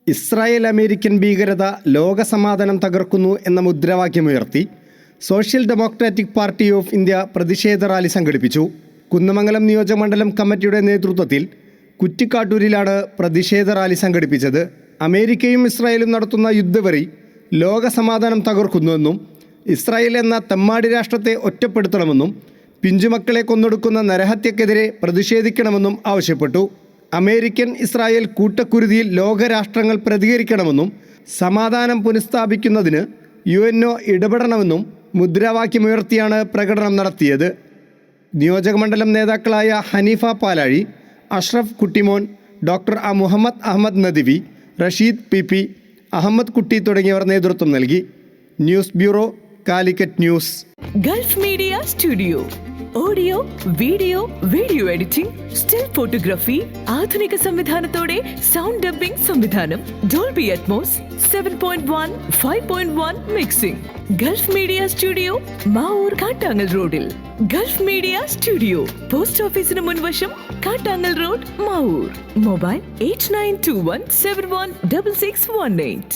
Israel American ഭീകരത ലോകസമാധാനം തകർക്കുന്നു എന്ന മുദ്രാവാക്യമുയർത്തി social democratic party of India പ്രതിഷേധ റാലി സംഘടിപ്പിച്ചു. കുന്നമംഗലം നിയോജകമണ്ഡലം കമ്മിറ്റിയുടെ നേതൃത്വത്തിൽ കുറ്റിക്കാട്ടൂരിലാണ് പ്രതിഷേധ റാലി സംഘടിപ്പിച്ചത്. അമേരിക്കയും ഇസ്രായേലും നടത്തുന്ന യുദ്ധവെറി ലോകസമാധാനം തകർക്കുന്നുവെന്നും ഇസ്രായേൽ എന്ന തെമ്മാടി രാഷ്ട്രത്തെ ഒറ്റപ്പെടുത്തണമെന്നും പിഞ്ചുമക്കളെ കൊന്നൊടുക്കുന്ന നരഹത്യക്കെതിരെ പ്രതിഷേധിക്കണമെന്നും ആവശ്യപ്പെട്ടു. അമേരിക്കൻ ഇസ്രായേൽ കൂട്ടക്കുരുതിയിൽ ലോകരാഷ്ട്രങ്ങൾ പ്രതികരിക്കണമെന്നും സമാധാനം പുനഃസ്ഥാപിക്കുന്നതിന് UNO ഇടപെടണമെന്നും മുദ്രാവാക്യമുയർത്തിയാണ് പ്രകടനം നടത്തിയത്. നിയോജകമണ്ഡലം നേതാക്കളായ ഹനീഫ പാലാഴി, അഷ്റഫ് കുട്ടിമോൻ, ഡോക്ടർ മുഹമ്മദ് അഹമ്മദ് നദിവി, റഷീദ് PP, അഹമ്മദ് കുട്ടി തുടങ്ങിയവർ നേതൃത്വം നൽകി. News bureau, Calicut news. Gulf media studio audio, video editing, still photography, ആധുനിക സംവിധാനത്തോടെ സൗണ്ട് ഡബ്ബിംഗ് സംവിധാനം, Dolby Atmos, 7.1, 5.1 mixing. Gulf media studio, Mavoor Kattangal റോഡിൽ. ഗൾഫ് മീഡിയ സ്റ്റുഡിയോ, പോസ്റ്റ് ഓഫീസിന് മുൻവശം, കാട്ടാങ്ങൽ റോഡ്, മാവൂർ. മൊബൈൽ 8921716618.